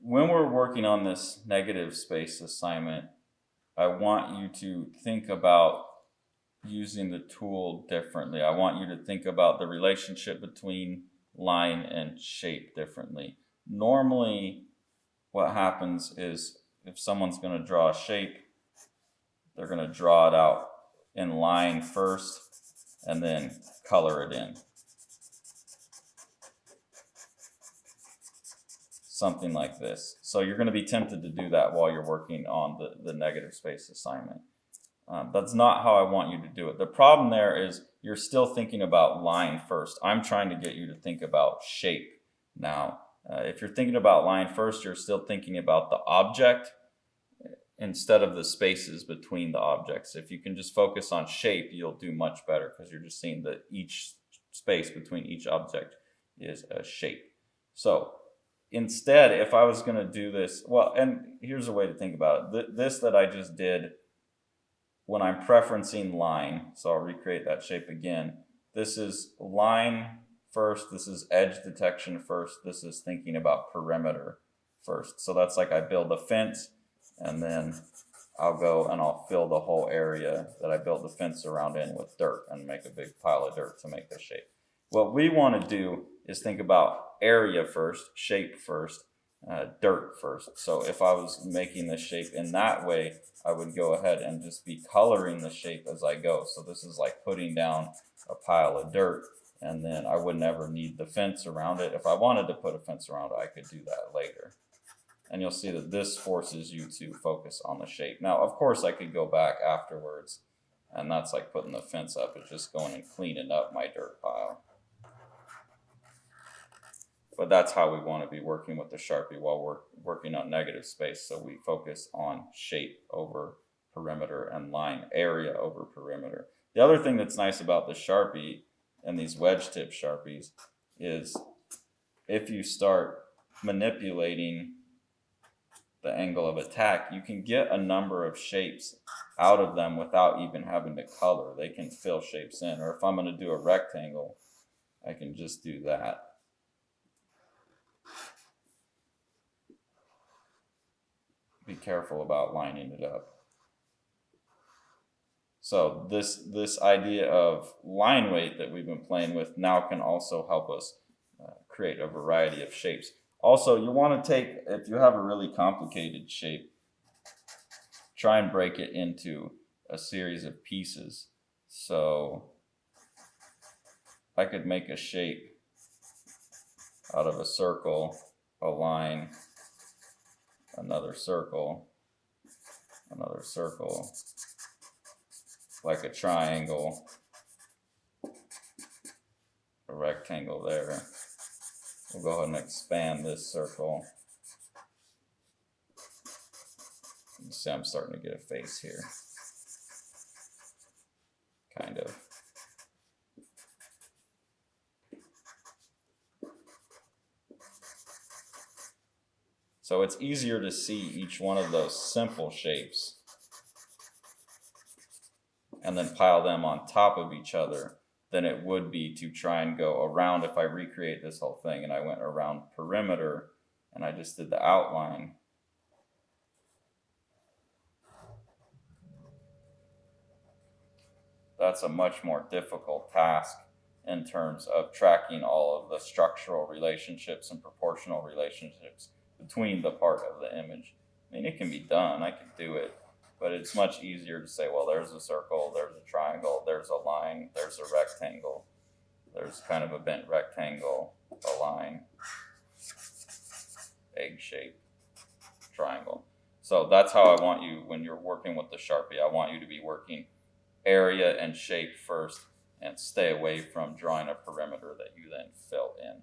when we're working on this negative space assignment, I want you to think about using the tool differently. I want you to think about the relationship between line and shape differently. Normally, what happens is if someone's going to draw a shape, they're going to draw it out in line first and then color it in. Something like this. So you're going to be tempted to do that while you're working on the negative space assignment. That's not how I want you to do it. The problem there is you're still thinking about line first. I'm trying to get you to think about shape now. If you're thinking about line first, you're still thinking about the object instead of the spaces between the objects. If you can just focus on shape, you'll do much better because you're just seeing that each space between each object is a shape. So instead, if I was going to do this, well, and here's a way to think about it. This that I just did, when I'm preferencing line, so I'll recreate that shape again. This is line first, this is edge detection first, this is thinking about perimeter first. So that's like I build a fence, and then I'll go and I'll fill the whole area that I built the fence around in with dirt and make a big pile of dirt to make the shape. What we want to do is think about area first, shape first, dirt first. So if I was making the shape in that way, I would go ahead and just be coloring the shape as I go. So this is like putting down a pile of dirt, and then I would never need the fence around it. If I wanted to put a fence around it, I could do that later. And you'll see that this forces you to focus on the shape. Now, of course, I could go back afterwards, and that's like putting the fence up. It's just going and cleaning up my dirt pile. But that's how we want to be working with the Sharpie while we're working on negative space. So we focus on shape over perimeter and line, area over perimeter. The other thing that's nice about the Sharpie and these wedge tip Sharpies is if you start manipulating the angle of attack, you can get a number of shapes out of them without even having to color. They can fill shapes in. Or if I'm going to do a rectangle, I can just do that. Be careful about lining it up. So this idea of line weight that we've been playing with now can also help us create a variety of shapes. Also, you want to take, if you have a really complicated shape, try and break it into a series of pieces. So I could make a shape out of a circle, a line, another circle, like a triangle, a rectangle there. We'll go ahead and expand this circle. You see I'm starting to get a face here. Kind of. So it's easier to see each one of those simple shapes and then pile them on top of each other than it would be to try and go around. If I recreate this whole thing and I went around perimeter and I just did the outline, that's a much more difficult task in terms of tracking all of the structural relationships and proportional relationships between the part of the image. I mean, it can be done, I can do it, but it's much easier to say, well, there's a circle, there's a triangle, there's a line, there's a rectangle, there's kind of a bent rectangle, a line, egg shape, triangle. So that's how I want you, when you're working with the Sharpie, I want you to be working area and shape first and stay away from drawing a perimeter that you then fill in.